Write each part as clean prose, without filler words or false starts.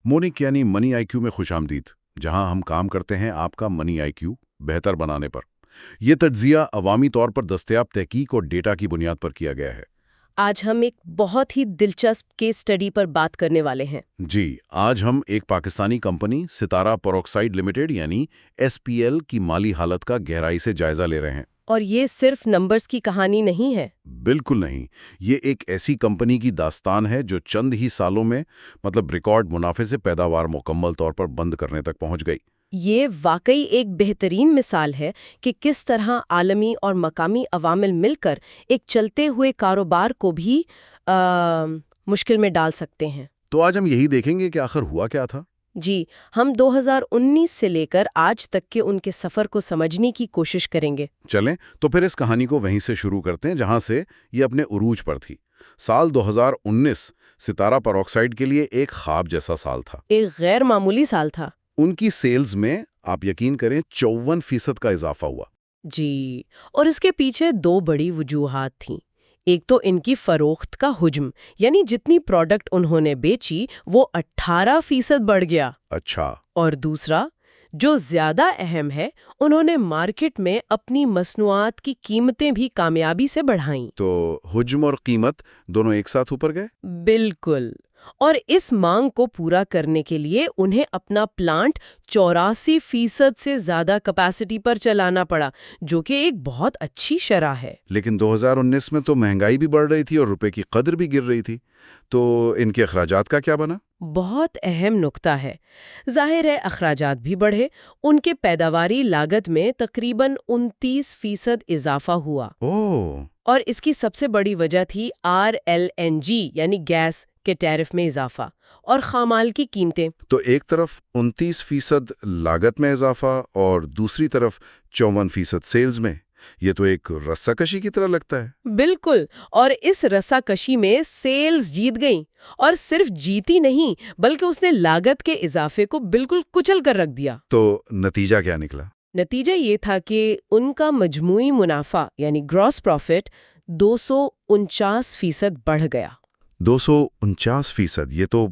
Monk یعنی منی آئی کیو میں خوش آمدید، جہاں ہم کام کرتے ہیں آپ کا منی آئی کیو بہتر بنانے پر۔ یہ تجزیہ عوامی طور پر دستیاب تحقیق اور ڈیٹا کی بنیاد پر کیا گیا ہے۔ آج ہم ایک بہت ہی دلچسپ کیس سٹڈی پر بات کرنے والے ہیں۔ جی، آج ہم ایک پاکستانی کمپنی ستارہ پروکسائڈ لمیٹڈ یعنی SPL کی مالی حالت کا گہرائی سے جائزہ لے رہے ہیں۔ اور یہ صرف نمبرز کی کہانی نہیں ہے۔ بالکل نہیں، یہ ایک ایسی کمپنی کی داستان ہے جو چند ہی سالوں میں ریکارڈ منافع سے پیداوار مکمل طور پر بند کرنے تک پہنچ گئی۔ یہ واقعی ایک بہترین مثال ہے کہ کس طرح عالمی اور مقامی عوامل مل کر ایک چلتے ہوئے کاروبار کو بھی مشکل میں ڈال سکتے ہیں۔ تو آج ہم یہی دیکھیں گے کہ آخر ہوا کیا تھا۔ جی، ہم 2019 سے لے کر آج تک کے ان کے سفر کو سمجھنے کی کوشش کریں گے۔ چلیں تو پھر اس کہانی کو وہیں سے شروع کرتے ہیں جہاں سے یہ اپنے عروج پر تھی۔ سال 2019 ستارہ پروکسائڈ کے لیے ایک خواب جیسا سال تھا۔ ایک غیر معمولی سال تھا۔ ان کی سیلز میں آپ یقین کریں 54% کا اضافہ ہوا۔ جی، اور اس کے پیچھے دو بڑی وجوہات تھیں۔ ایک تو ان کی فروخت کا حجم، یعنی جتنی پروڈکٹ انہوں نے بیچی وہ 18% بڑھ گیا۔ اچھا۔ اور دوسرا جو زیادہ اہم ہے، انہوں نے مارکیٹ میں اپنی مصنوعات کی قیمتیں بھی کامیابی سے بڑھائیں۔ تو حجم اور قیمت دونوں ایک ساتھ اوپر گئے؟ بالکل، اور اس مانگ کو پورا کرنے کے لیے انہیں اپنا پلانٹ 84% سے زیادہ کیپیسٹی پر چلانا پڑا، جو کہ ایک بہت اچھی شرح ہے۔ لیکن 2019 میں تو مہنگائی بھی بڑھ رہی تھی اور روپے کی قدر بھی گر رہی تھی، تو ان کے اخراجات کا کیا بنا؟ بہت اہم نکتہ ہے۔ ظاہر ہے اخراجات بھی بڑھے، ان کے پیداواری لاگت میں تقریباً 29% اضافہ ہوا۔ اور اس کی سب سے بڑی وجہ تھی RLNG یعنی گیس کے ٹیرف میں اضافہ اور خام مال کی قیمتیں۔ تو ایک طرف 29% لاگت میں اضافہ اور دوسری طرف 54% سیلز میں، یہ تو ایک رسہ کشی کی طرح لگتا ہے۔ بالکل، اور اس رسہ کشی میں سیلز جیت گئیں، اور صرف جیتی نہیں بلکہ اس نے لاگت کے اضافے کو بالکل کچل کر رکھ دیا۔ تو نتیجہ کیا نکلا؟ نتیجہ یہ تھا کہ ان کا مجموعی منافع یعنی گراس پروفٹ 249% بڑھ گیا۔ 249%،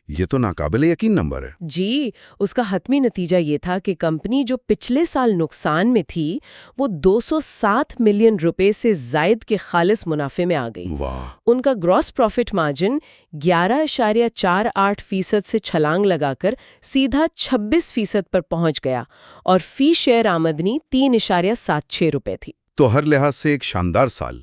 یہ تو ناقابل یقین نمبر ہے۔ جی، اس کا حتمی نتیجہ یہ تھا کہ کمپنی جو پچھلے سال نقصان میں تھی وہ 207 ملین روپے سے زائد کے خالص منافع میں آ گئی۔ واہ! ان کا گراس پروفٹ مارجن 11.48% سے چھلانگ لگا کر سیدھا 26% پر پہنچ گیا، اور فی شیئر آمدنی 3.76 روپے تھی۔ تو ہر لحاظ سے ایک شاندار سال،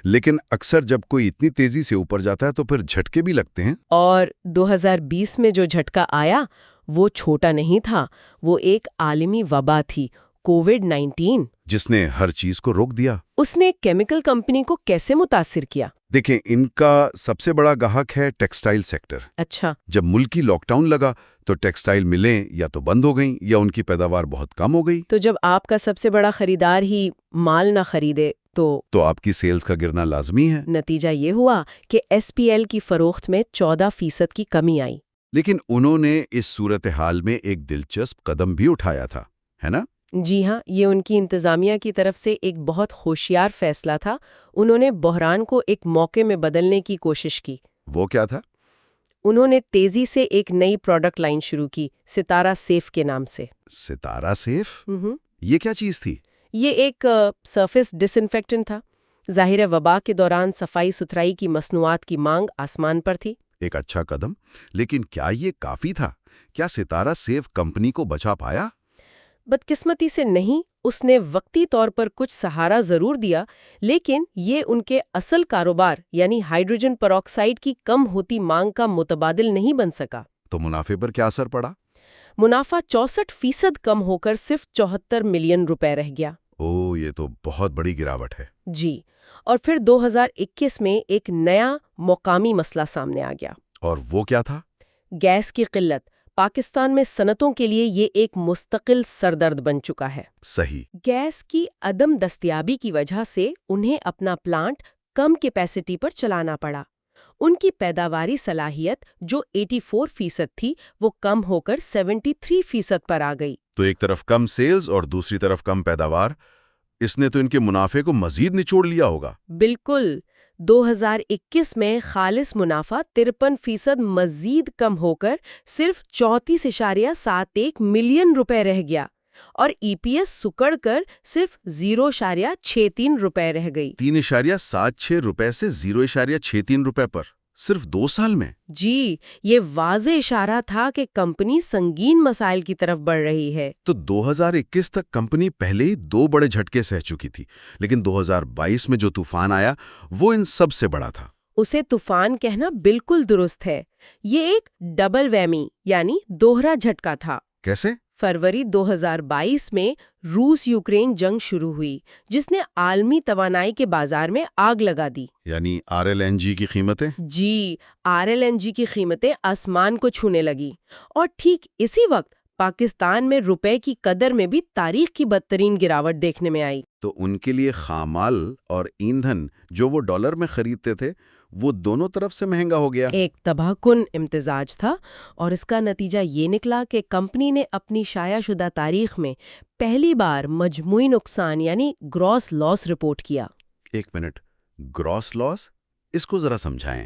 لیکن اکثر جب کوئی اتنی تیزی سے اوپر جاتا ہے تو پھر جھٹکے بھی لگتے ہیں۔ اور 2020 میں جو جھٹکا آیا وہ چھوٹا نہیں تھا، وہ ایک عالمی وبا تھی، کووڈ-19، جس نے ہر چیز کو روک دیا۔ اس نے کیمیکل کمپنی کو کیسے متاثر کیا؟ دیکھیں، ان کا سب سے بڑا گاہک ہے ٹیکسٹائل سیکٹر۔ اچھا۔ جب ملکی لاک ڈاؤن لگا تو ٹیکسٹائل ملیں یا تو بند ہو گئیں یا ان کی پیداوار بہت کم ہو گئی۔ تو جب آپ کا سب سے بڑا خریدار ہی مال نہ خریدے تو آپ کی سیلز کا گرنا لازمی ہے۔ نتیجہ یہ ہوا کہ SPL کی فروخت میں 14% کی کمی آئی۔ لیکن انہوں نے اس صورتحال میں ایک دلچسپ قدم بھی اٹھایا تھا، ہے نا؟ جی ہاں، یہ ان کی انتظامیہ کی طرف سے ایک بہت ہوشیار فیصلہ تھا۔ انہوں نے بحران کو ایک موقع میں بدلنے کی کوشش کی۔ وہ کیا تھا؟ انہوں نے تیزی سے ایک نئی پروڈکٹ لائن شروع کی، ستارہ سیف کے نام سے۔ ستارہ سیف؟ یہ کیا چیز تھی؟ یہ ایک سرفیس ڈس انفیکٹنٹ تھا۔ ظاہر ہے وبا کے دوران صفائی ستھرائی کی مصنوعات کی مانگ آسمان پر تھی۔ ایک اچھا قدم، لیکن کیا یہ کافی تھا؟ کیا ستارہ سیف کمپنی کو بچا پایا؟ بدقسمتی سے نہیں، اس نے وقتی طور پر کچھ سہارا ضرور دیا، لیکن یہ ان کے اصل کاروبار یعنی ہائیڈروجن پروکسائڈ کی کم ہوتی مانگ کا متبادل نہیں بن سکا۔ تو منافع پر کیا اثر پڑا؟ منافع 64% کم ہو کر صرف 74 ملین روپے رہ گیا۔ یہ تو بہت بڑی گراوٹ ہے۔ جی، اور پھر 2021 میں ایک نیا مقامی مسئلہ سامنے آ گیا۔ اور وہ کیا تھا؟ گیس کی قلت۔ پاکستان میں صنعتوں کے لیے یہ ایک مستقل سردرد بن چکا ہے۔ صحیح۔ گیس کی عدم دستیابی کی وجہ سے انہیں اپنا پلانٹ کم کیپیسٹی پر چلانا پڑا۔ ان کی پیداواری صلاحیت جو 84% تھی وہ کم ہو کر 73% پر آ گئی۔ تو ایک طرف کم سیلز اور دوسری طرف کم پیداوار، اس نے تو ان کے منافع کو مزید نچوڑ لیا ہوگا۔ بالکل، 2021 میں خالص منافع 53% مزید کم ہو کر صرف 34.71 ملین روپے رہ گیا اور ای پی ایس سکڑ کر صرف 0.63 روپے رہ گئی۔ 3.76 روپے سے 0.63 روپے پر صرف 2 سال میں؟ جی، یہ واضح اشارہ تھا کہ کمپنی سنگین مسائل کی طرف بڑھ رہی ہے۔ تو 2021 تک کمپنی پہلے ہی 2 بڑے جھٹکے سہ چکی تھی، لیکن 2022 میں جو طوفان آیا وہ ان سب سے بڑا تھا۔ اسے طوفان کہنا بالکل درست ہے۔ یہ ایک ڈبل ویمی یعنی دوہرا جھٹکا تھا۔ کیسے؟ فروری 2022 میں روس یوکرین جنگ شروع ہوئی جس نے عالمی توانائی کے بازار میں آگ لگا دی۔ یعنی RLNG کی قیمتیں؟ جی، RLNG کی قیمتیں آسمان کو چھونے لگی اور ٹھیک اسی وقت پاکستان میں روپے کی قدر میں بھی تاریخ کی بدترین گراوٹ دیکھنے میں آئی۔ تو ان کے لیے خام مال اور ایندھن جو وہ ڈالر میں خریدتے تھے وہ دونوں طرف سے مہنگا ہو گیا۔ ایک تباہ کن امتزاج تھا اور اس کا نتیجہ یہ نکلا کہ کمپنی نے اپنی شائع شدہ تاریخ میں پہلی بار مجموعی نقصان یعنی گراس لاس رپورٹ کیا۔ ایک منٹ، گراس لاس؟ اس کو ذرا سمجھائیں۔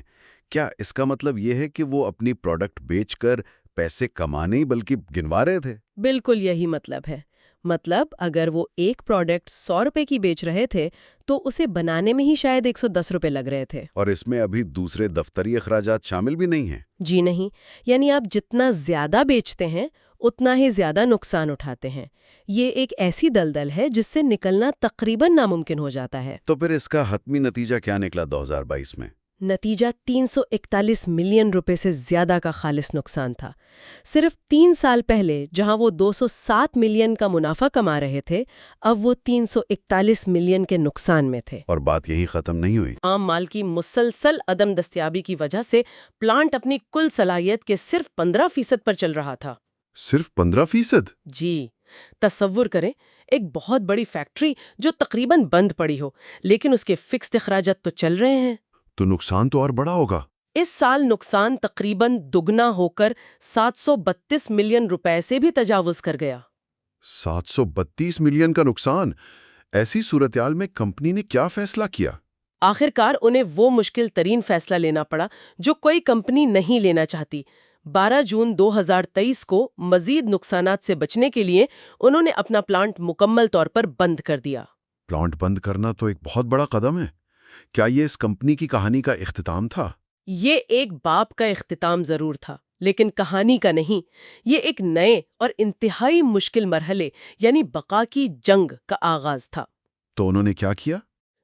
کیا اس کا مطلب یہ ہے کہ وہ اپنی پروڈکٹ بیچ کر پیسے کمانے ہی بلکہ گنوا رہے تھے؟ بالکل یہی مطلب ہے۔ مطلب اگر وہ ایک پروڈکٹ 100 روپے کی بیچ رہے تھے تو اسے بنانے میں ہی شاید 110 روپے لگ رہے تھے۔ اور اس میں ابھی دوسرے دفتری اخراجات شامل بھی نہیں ہیں؟ جی نہیں، یعنی آپ جتنا زیادہ بیچتے ہیں اتنا ہی زیادہ نقصان اٹھاتے ہیں۔ یہ ایک ایسی دلدل ہے جس سے نکلنا تقریباً ناممکن ہو جاتا ہے۔ تو پھر اس کا حتمی نتیجہ کیا نکلا 2022 میں؟ نتیجہ 341 ملین روپے سے زیادہ کا خالص نقصان تھا۔ صرف 3 سال پہلے جہاں وہ 207 ملین کا منافع کما رہے تھے، اب وہ 341 ملین کے نقصان میں تھے۔ اور بات یہی ختم نہیں ہوئی۔ عام مال کی مسلسل عدم دستیابی کی وجہ سے پلانٹ اپنی کل صلاحیت کے صرف 15% پر چل رہا تھا۔ صرف 15%؟ جی، تصور کریں ایک بہت بڑی فیکٹری جو تقریباً بند پڑی ہو لیکن اس کے فکسڈ اخراجات تو چل رہے ہیں۔ تو نقصان تو اور بڑا ہوگا۔ اس سال نقصان تقریباً دگنا ہو کر 732 ملین روپے سے بھی تجاوز کر گیا۔ 732 ملین کا نقصان! ایسی صورتحال میں کمپنی نے کیا فیصلہ کیا؟ آخرکار انہیں وہ مشکل ترین فیصلہ لینا پڑا جو کوئی کمپنی نہیں لینا چاہتی۔ 12 جون 2023 کو مزید نقصانات سے بچنے کے لیے انہوں نے اپنا پلانٹ مکمل طور پر بند کر دیا۔ پلانٹ بند کرنا تو ایک بہت بڑا قدم ہے۔ کیا یہ اس کمپنی کی کہانی کا اختتام تھا؟ یہ ایک باب کا اختتام ضرور تھا لیکن کہانی کا نہیں۔ یہ ایک نئے اور انتہائی مشکل مرحلے یعنی بقا کی جنگ کا آغاز تھا۔ تو انہوں نے کیا کیا؟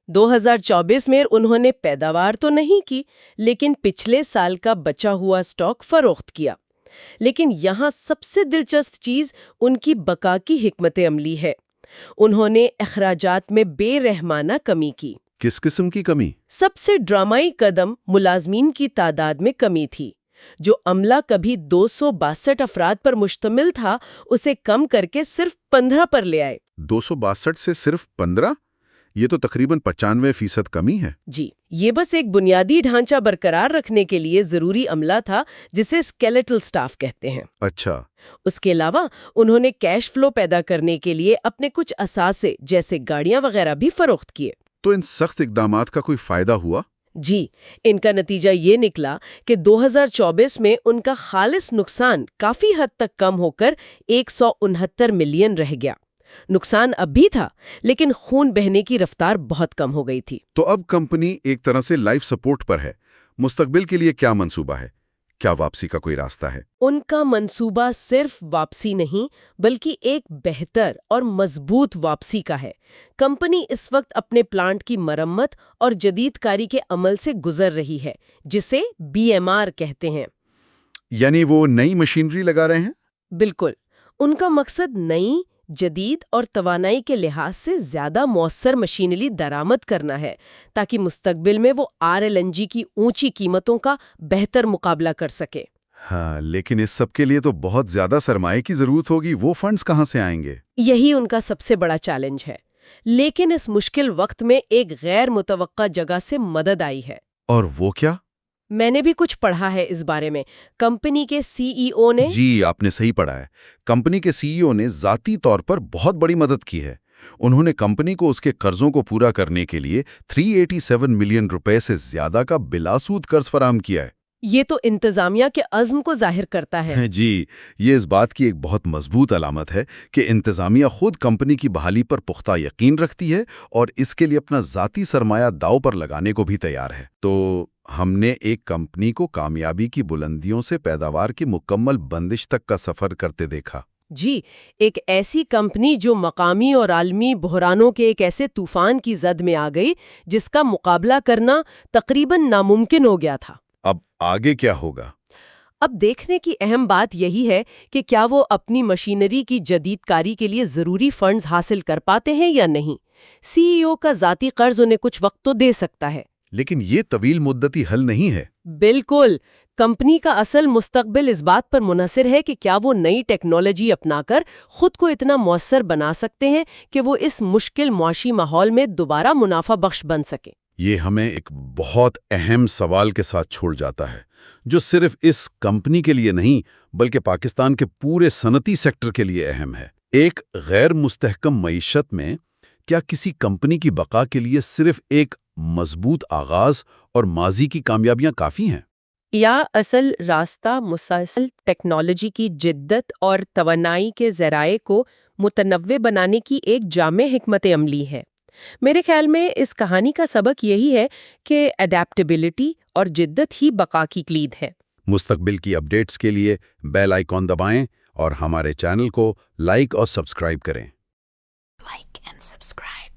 2024 میں انہوں نے پیداوار تو نہیں کی لیکن پچھلے سال کا بچا ہوا سٹاک فروخت کیا۔ لیکن یہاں سب سے دلچسپ چیز ان کی بقا کی حکمت عملی ہے۔ انہوں نے اخراجات میں بے رحمانہ کمی کی۔ کس قسم کی کمی؟ سب سے ڈرامائی قدم ملازمین کی تعداد میں کمی تھی۔ جو عملہ کبھی 262 افراد پر مشتمل تھا اسے کم کر کے صرف 15 پر لے آئے۔ 262 سے صرف 15؟ یہ تو تقریباً 95% کمی ہے۔ جی، یہ بس ایک بنیادی ڈھانچہ برقرار رکھنے کے لیے ضروری عملہ تھا جسے اسکیلیٹل سٹاف کہتے ہیں۔ اچھا۔ اس کے علاوہ انہوں نے کیش فلو پیدا کرنے کے لیے اپنے کچھ اثاثے جیسے گاڑیاں وغیرہ بھی فروخت کیے۔ تو ان سخت اقدامات کا کوئی فائدہ ہوا؟ جی، ان کا نتیجہ یہ نکلا کہ 2024 میں ان کا خالص نقصان کافی حد تک کم ہو کر 169 ملین رہ گیا۔ نقصان اب بھی تھا لیکن خون بہنے کی رفتار بہت کم ہو گئی تھی۔ تو اب کمپنی ایک طرح سے لائف سپورٹ پر ہے۔ مستقبل کے لیے کیا منصوبہ ہے؟ کیا واپسی کا کوئی راستہ ہے؟ ان کا منصوبہ صرف واپسی نہیں بلکہ ایک بہتر اور مضبوط واپسی کا ہے۔ کمپنی اس وقت اپنے پلانٹ کی مرمت اور جدید کاری کے عمل سے گزر رہی ہے جسے BMR کہتے ہیں۔ یعنی وہ نئی مشینری لگا رہے ہیں؟ بالکل، ان کا مقصد نئی، جدید اور توانائی کے لحاظ سے زیادہ مؤثر مشینری درآمد کرنا ہے تاکہ مستقبل میں وہ RLNG کی اونچی قیمتوں کا بہتر مقابلہ کر سکے۔ ہاں، لیکن اس سب کے لیے تو بہت زیادہ سرمایہ کی ضرورت ہوگی۔ وہ فنڈز کہاں سے آئیں گے؟ یہی ان کا سب سے بڑا چیلنج ہے، لیکن اس مشکل وقت میں ایک غیر متوقع جگہ سے مدد آئی ہے۔ اور وہ کیا؟ میں نے بھی کچھ پڑھا ہے اس بارے میں۔ کمپنی کے CEO نے جی، آپ نے صحیح پڑھا ہے۔ کمپنی کے CEO نے ذاتی طور پر بہت بڑی مدد کی ہے۔ انہوں نے کمپنی کو اس کے قرضوں کو پورا کرنے کے لیے 387 ملین روپے سے زیادہ کا بلا سود قرض فراہم کیا ہے۔ یہ تو انتظامیہ کے عزم کو ظاہر کرتا ہے۔ جی، یہ اس بات کی ایک بہت مضبوط علامت ہے کہ انتظامیہ خود کمپنی کی بحالی پر پختہ یقین رکھتی ہے اور اس کے لیے اپنا ذاتی سرمایہ داؤ پر لگانے کو بھی تیار ہے۔ تو ہم نے ایک کمپنی کو کامیابی کی بلندیوں سے پیداوار کی مکمل بندش تک کا سفر کرتے دیکھا۔ جی، ایک ایسی کمپنی جو مقامی اور عالمی بحرانوں کے ایک ایسے طوفان کی زد میں آ گئی جس کا مقابلہ کرنا تقریباً ناممکن ہو گیا تھا۔ اب آگے کیا ہوگا؟ اب دیکھنے کی اہم بات یہی ہے کہ کیا وہ اپنی مشینری کی جدید کاری کے لیے ضروری فنڈز حاصل کر پاتے ہیں یا نہیں۔ سی ای او کا ذاتی قرض انہیں کچھ وقت تو دے سکتا ہے، لیکن یہ طویل مدتی حل نہیں ہے۔ بالکل۔ کمپنی کا اصل مستقبل اس بات پر منحصر ہے کہ کیا وہ نئی ٹیکنالوجی اپنا کر خود کو اتنا مؤثر بنا سکتے ہیں کہ وہ اس مشکل معاشی ماحول میں دوبارہ منافع بخش بن سکیں۔ یہ ہمیں ایک بہت اہم سوال کے ساتھ چھوڑ جاتا ہے، جو صرف اس کمپنی کے لیے نہیں بلکہ پاکستان کے پورے صنعتی سیکٹر کے لیے اہم ہے۔ ایک غیر مستحکم معیشت میں کیا کسی کمپنی کی بقا کے لیے صرف ایک مضبوط آغاز اور ماضی کی کامیابیاں کافی ہیں؟ یا اصل راستہ مسلسل ٹیکنالوجی کی جدت اور توانائی کے ذرائع کو متنوع بنانے کی ایک جامع حکمت عملی ہے؟ میرے خیال میں اس کہانی کا سبق یہی ہے کہ اڈیپٹیبلٹی اور جدت ہی بقا کی کلید ہے۔ مستقبل کی اپڈیٹس کے لیے بیل آئیکن دبائیں اور ہمارے چینل کو لائک اور سبسکرائب کریں۔ Like and subscribe.